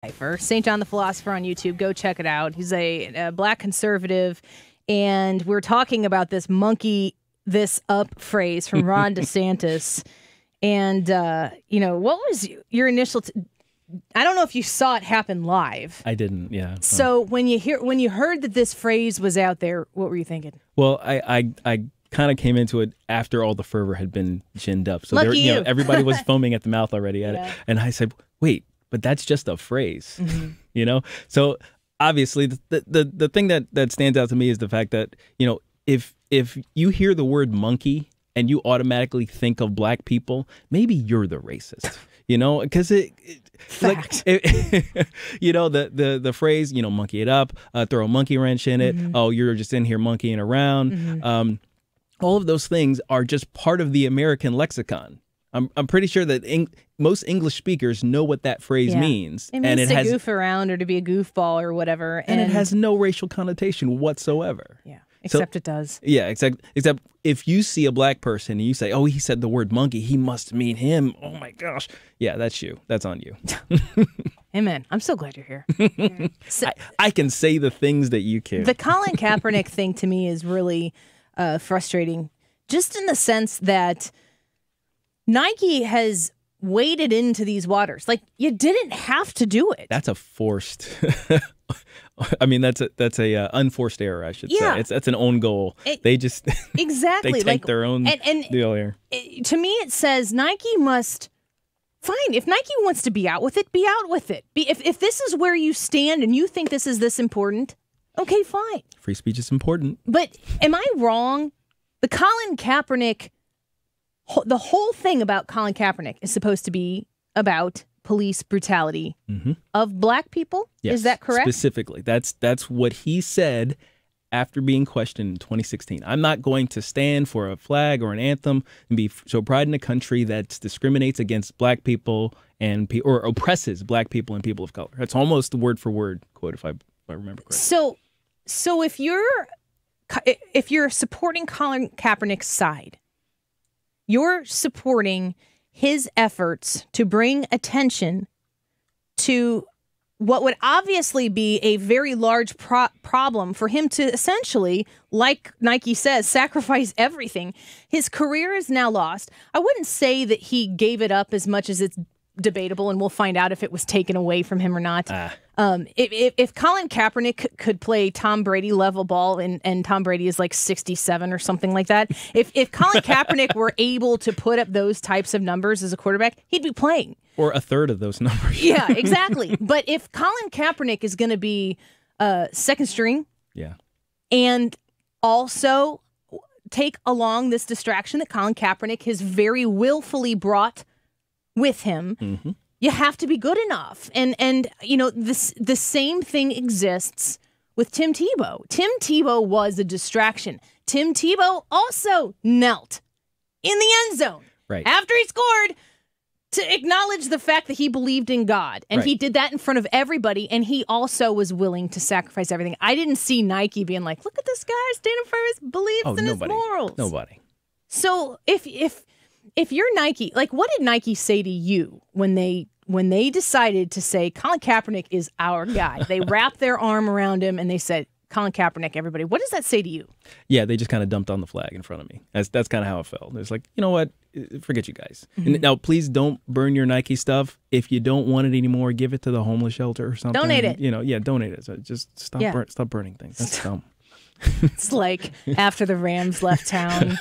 For St. John the Philosopher on YouTube. Go check it out. He's a black conservative, and we're talking about this monkey this up phrase from Ron DeSantis. And, what was your initial... I don't know if you saw it happen live. I didn't, yeah. So when you heard that this phrase was out there, what were you thinking? Well, I kind of came into it after all the fervor had been ginned up. So Lucky you. Everybody was foaming at the mouth already at it. And I said, wait, but that's just a phrase, So obviously the thing that stands out to me is the fact that, if you hear the word monkey and you automatically think of black people, maybe you're the racist, because the phrase, monkey it up, throw a monkey wrench in it. Oh, you're just in here monkeying around. All of those things are just part of the American lexicon. I'm pretty sure that most English speakers know what that phrase means. It means to goof around or to be a goofball or whatever. And it has no racial connotation whatsoever. Yeah, except it does. Yeah, except if you see a black person and you say, oh, he said the word monkey, he must mean him. Oh, my gosh. Yeah, that's you. That's on you. Amen. I'm so glad you're here. I can say the things that you can. The Colin Kaepernick thing to me is really frustrating, just in the sense that Nike has waded into these waters. Like, you didn't have to do it. That's a forced. I mean, that's a unforced error, I should say. That's an own goal. They just exactly they take their own deal here. To me, it says Nike must. Fine, if Nike wants to be out with it, be out with it. If this is where you stand and you think this is this important, okay, fine. Free speech is important. But am I wrong? The Colin Kaepernick. The whole thing about Colin Kaepernick is supposed to be about police brutality of black people. Yes, is that correct? Specifically, that's what he said after being questioned in 2016. I'm not going to stand for a flag or an anthem and show pride in a country that discriminates against black people or oppresses black people and people of color. That's almost the word for word quote, if I remember correctly. So if you're supporting Colin Kaepernick's side, you're supporting his efforts to bring attention to what would obviously be a very large problem for him to essentially, like Nike says, sacrifice everything. His career is now lost. I wouldn't say that he gave it up as much as it's debatable, and we'll find out if it was taken away from him or not. If Colin Kaepernick could play Tom Brady level ball and Tom Brady is like 67 or something like that, if Colin Kaepernick were able to put up those types of numbers as a quarterback, he'd be playing. Or a third of those numbers. Yeah, exactly. But if Colin Kaepernick is going to be second string, and also take along this distraction that Colin Kaepernick has very willfully brought with him, you have to be good enough. And the same thing exists with Tim Tebow. Tim Tebow was a distraction. Tim Tebow also knelt in the end zone after he scored to acknowledge the fact that he believed in God. And he did that in front of everybody, and he also was willing to sacrifice everything. I didn't see Nike being like, look at this guy standing for his beliefs and his morals. Nobody. So if you're Nike, like, what did Nike say to you when they decided to say Colin Kaepernick is our guy? They wrapped their arm around him and they said, Colin Kaepernick, everybody. What does that say to you? Yeah, they just kind of dumped on the flag in front of me. That's kind of how it felt. It's like, you know what? Forget you guys. And now, please don't burn your Nike stuff. If you don't want it anymore, give it to the homeless shelter or something. Donate it. Donate it. So just stop burning things. That's dumb. It's like after the Rams left town,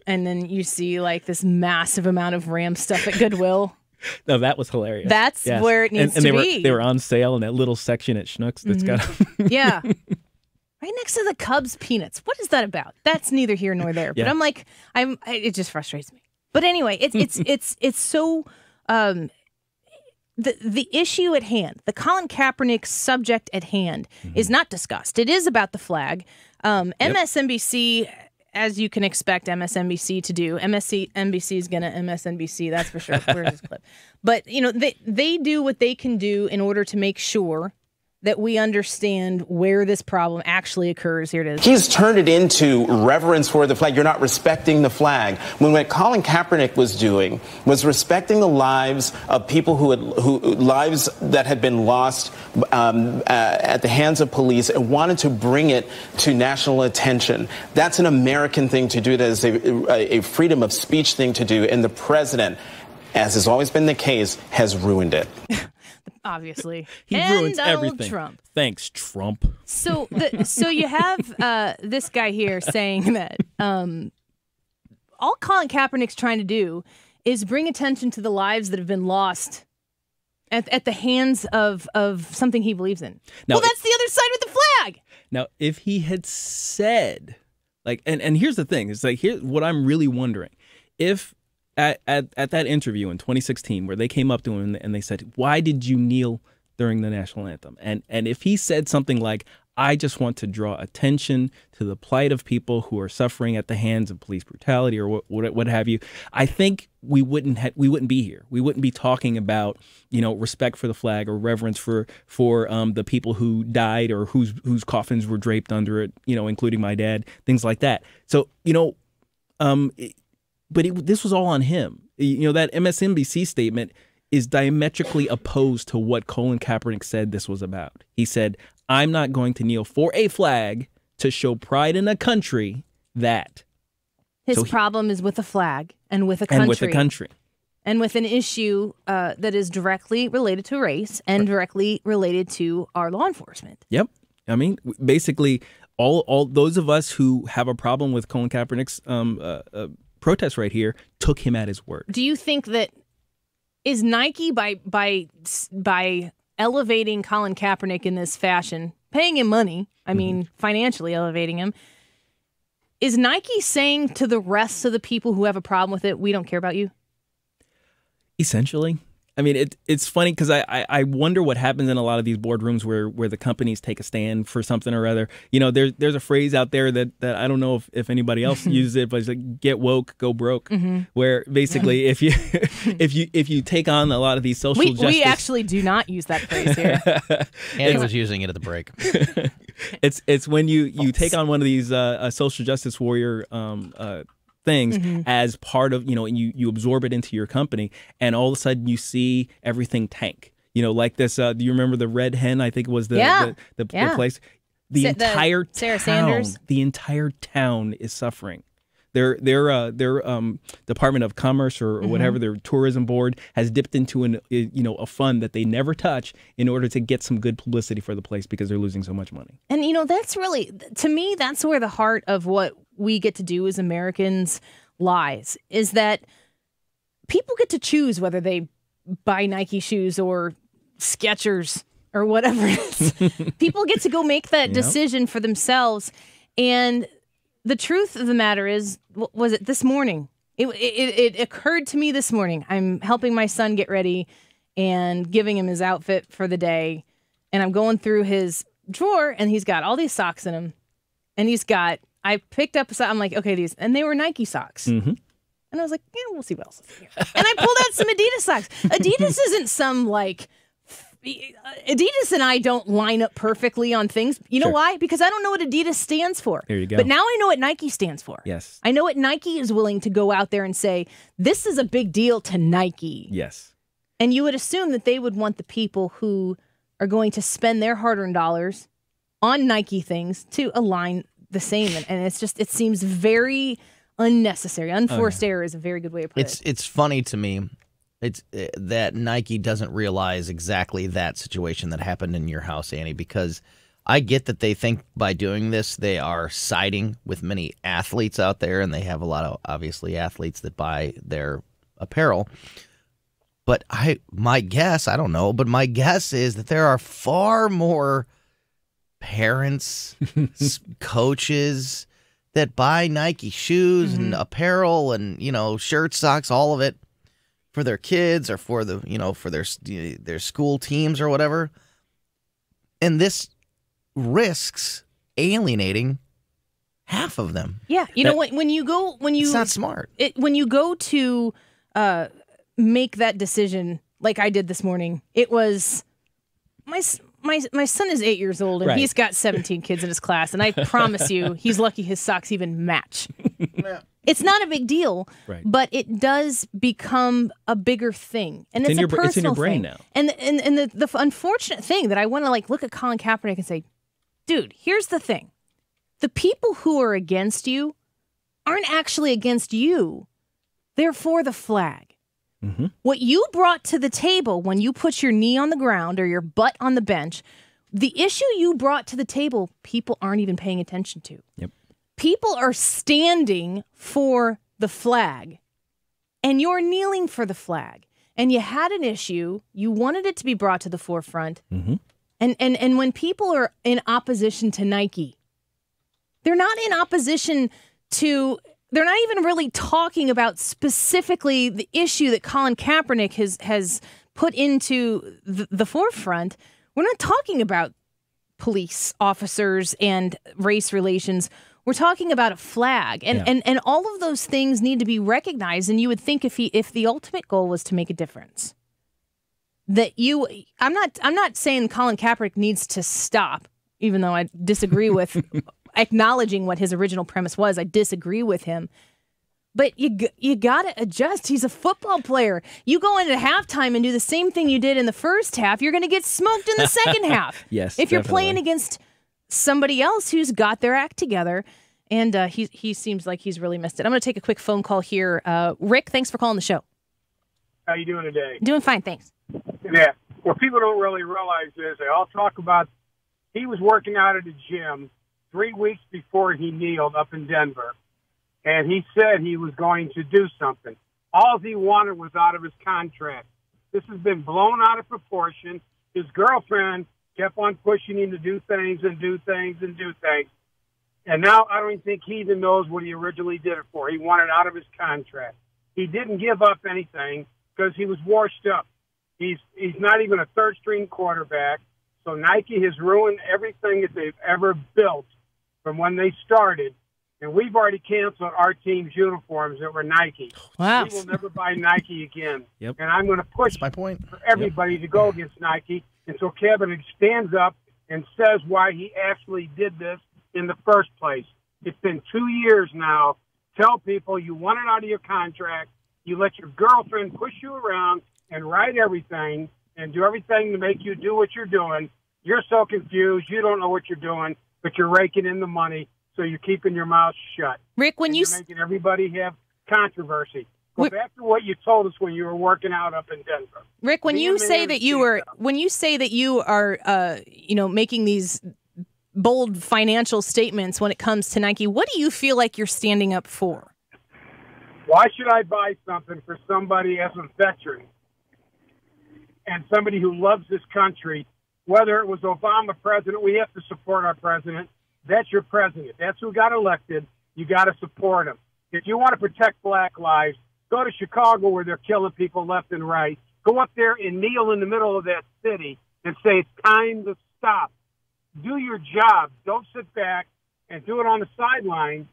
and then you see like this massive amount of Rams stuff at Goodwill. No, that was hilarious. That's where it needs to be. They were on sale in that little section at Schnucks. That's got right next to the Cubs peanuts. What is that about? That's neither here nor there. But I'm like, it just frustrates me. But anyway, it's so the issue at hand, the Colin Kaepernick subject at hand, is not discussed. It is about the flag. MSNBC, as you can expect MSNBC to do. NBC is going to MSNBC, that's for sure. Where's this clip? But, they do what they can do in order to make sure that we understand where this problem actually occurs. Here it is. He's turned it into reverence for the flag. You're not respecting the flag. When what Colin Kaepernick was doing was respecting the lives of people who lives that had been lost at the hands of police, and wanted to bring it to national attention. That's an American thing to do. That is a freedom of speech thing to do. And the president, as has always been the case, has ruined it. Obviously, he ruins everything. Trump. Thanks, Trump. So you have this guy here saying that all Colin Kaepernick's trying to do is bring attention to the lives that have been lost at the hands of something he believes in. Now, well, that's the other side with the flag. Now, if he had said, like, and here's the thing, it's like, here's what I'm really wondering. If at that interview in 2016 where they came up to him and they said, why did you kneel during the national anthem? And if he said something like, I just want to draw attention to the plight of people who are suffering at the hands of police brutality or what have you, I think we wouldn't be here. We wouldn't be talking about, respect for the flag or reverence for the people who died or whose coffins were draped under it, including my dad, things like that. So, this was all on him. That MSNBC statement is diametrically opposed to what Colin Kaepernick said this was about. He said, I'm not going to kneel for a flag to show pride in a country that. His problem is with a flag and with a country. And with a country. And with an issue that is directly related to race and directly related to our law enforcement. Yep. I mean, basically, all those of us who have a problem with Colin Kaepernick's protest right here took him at his word. Do you think that is Nike by elevating Colin Kaepernick in this fashion, paying him money, I mean, financially elevating him, is Nike saying to the rest of the people who have a problem with it, we don't care about you? Essentially. I mean, it's funny because I wonder what happens in a lot of these boardrooms where the companies take a stand for something or other. There's a phrase out there that I don't know if anybody else uses it, but it's like, get woke, go broke. Where basically if you take on a lot of these social justice, we actually do not use that phrase here. Annie was using it at the break. It's when you take on one of these social justice warrior things as part of, and you absorb it into your company, and all of a sudden you see everything tank. Like this, do you remember the Red Hen? I think it was the place. The entire Sarah Sanders. The entire town is suffering. Their Department of Commerce or whatever, their tourism board has dipped into a fund that they never touch in order to get some good publicity for the place because they're losing so much money. And that's really, to me, that's where the heart of what we get to do as Americans lies, is that people get to choose whether they buy Nike shoes or Skechers or whatever it is. People get to go make that decision for themselves. And the truth of the matter is, was it this morning? It occurred to me this morning. I'm helping my son get ready and giving him his outfit for the day. And I'm going through his drawer, and he's got all these socks in him. And I picked up, I'm like, okay, these, and they were Nike socks. And I was like, yeah, we'll see what else is here. And I pulled out some Adidas socks. Adidas isn't some Adidas and I don't line up perfectly on things. You know why? Because I don't know what Adidas stands for. There you go. But now I know what Nike stands for. Yes. I know what Nike is willing to go out there and say, this is a big deal to Nike. Yes. And you would assume that they would want the people who are going to spend their hard-earned dollars on Nike things to align the same. And it's just, it seems very unnecessary. Unforced error is a very good way to put it. It's funny to me. It's that Nike doesn't realize exactly that situation that happened in your house, Annie, because I get that they think by doing this they are siding with many athletes out there, and they have a lot of, obviously, athletes that buy their apparel. But my guess, I don't know, but my guess is that there are far more parents, coaches that buy Nike shoes and apparel and, shirts, socks, all of it for their kids or for the, for their school teams or whatever. And this risks alienating half of them. Yeah. It's not smart. When you go to make that decision, like I did this morning, it was my son is 8 years old, and Right. he's got 17 kids in his class, and I promise you, he's lucky his socks even match. It's not a big deal, Right. but it does become a bigger thing, and it's a personal it's in your brain thing. now. And the unfortunate thing that I want to look at Colin Kaepernick and say, dude, here's the thing: the people who are against you aren't actually against you; they're for the flag. Mm-hmm. What you brought to the table when you put your knee on the ground or your butt on the bench, the issue you brought to the table, people aren't even paying attention to. Yep. People are standing for the flag, and you're kneeling for the flag. And you had an issue. You wanted it to be brought to the forefront. Mm-hmm. And when people are in opposition to Nike, they're not in opposition to... They're not even really talking about specifically the issue that Colin Kaepernick has put into the forefront. We're not talking about police officers and race relations. We're talking about a flag, and all of those things need to be recognized. And you would think if the ultimate goal was to make a difference, I'm not saying Colin Kaepernick needs to stop, even though I disagree with acknowledging what his original premise was. I disagree with him. But you got to adjust. He's a football player. You go into halftime and do the same thing you did in the first half, you're going to get smoked in the second half. Yes, if you're definitely. playing against somebody else who's got their act together. And he seems like he's really missed it. I'm going to take a quick phone call here. Rick, thanks for calling the show. How you doing today? Doing fine, thanks. Yeah. What people don't really realize is they all talk about he was working out at a gym 3 weeks before he kneeled up in Denver, and he said he was going to do something. All he wanted was out of his contract. This has been blown out of proportion. His girlfriend kept on pushing him to do things and do things and do things. And now I don't even think he even knows what he originally did it for. He wanted out of his contract. He didn't give up anything because he was washed up. He's not even a third-string quarterback. So Nike has ruined everything that they've ever built from when they started. And we've already canceled our team's uniforms that were Nike. Wow. We will never buy Nike again. Yep. And I'm going to push That's my point. for everybody to go against Nike until Kaepernick stands up and says why he actually did this in the first place. It's been 2 years now. Tell people you want it out of your contract. You let your girlfriend push you around and write everything and do everything to make you do what you're doing. You're so confused. You don't know what you're doing, but you're raking in the money, so you're keeping your mouth shut. Rick, when you're making everybody have controversy. Go back to what you told us when you were working out up in Denver. Rick, when you say that you are making these bold financial statements when it comes to Nike, what do you feel like you're standing up for? Why should I buy something for somebody as a veteran and somebody who loves this country? Whether it was Obama president, we have to support our president. That's your president. That's who got elected. You got to support him. If you want to protect black lives, go to Chicago where they're killing people left and right. Go up there and kneel in the middle of that city and say it's time to stop. Do your job. Don't sit back and do it on the sideline.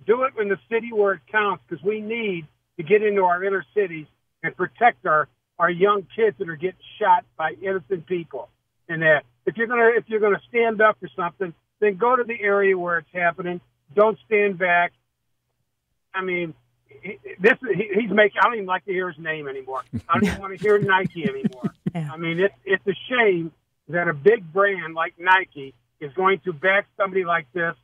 Do it in the city where it counts, because we need to get into our inner cities and protect our young kids that are getting shot by innocent people. And that if you're gonna stand up for something, then go to the area where it's happening. Don't stand back. I mean, he's making. I don't even like to hear his name anymore. I don't even want to hear Nike anymore. Yeah. I mean, it's a shame that a big brand like Nike is going to back somebody like this.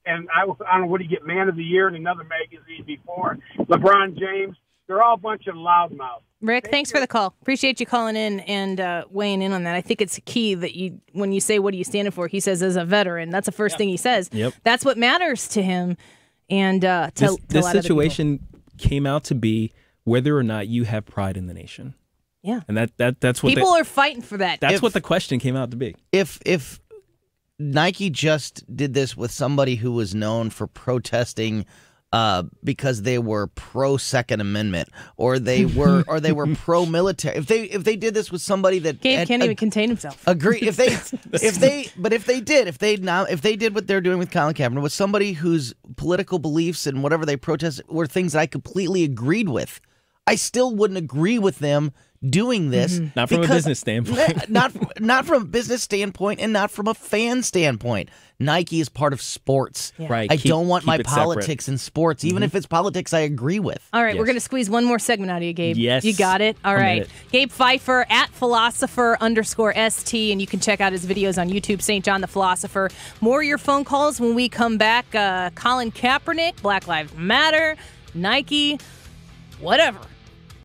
And I don't know, what do you get, Man of the Year in another magazine before? LeBron James, they're all a bunch of loudmouths. Rick, thanks for the call. Appreciate you calling in and weighing in on that. I think it's key that when you say, what are you standing for? He says, as a veteran. That's the first thing he says. Yep. That's what matters to him. And this situation came out to be whether or not you have pride in the nation. Yeah. And that's what people are fighting for that. That's what the question came out to be. If Nike just did this with somebody who was known for protesting because they were pro Second Amendment, or they were pro-military. If they did this with somebody that Gabe can't even contain himself. Agree. If they did what they're doing with Colin Kaepernick with somebody whose political beliefs and whatever they protested were things that I completely agreed with, I still wouldn't agree with them doing this. Not from a business standpoint. not from a business standpoint and not from a fan standpoint. Nike is part of sports. Yeah. Right. I don't want my it politics separate. in sports, even if it's politics I agree with. All right, Yes. we're going to squeeze one more segment out of you, Gabe. Yes. You got it? All I'm in right. it. Gabe Pfeiffer at Philosopher_ST, and you can check out his videos on YouTube, St. John the Philosopher. More of your phone calls when we come back. Colin Kaepernick, Black Lives Matter, Nike, whatever.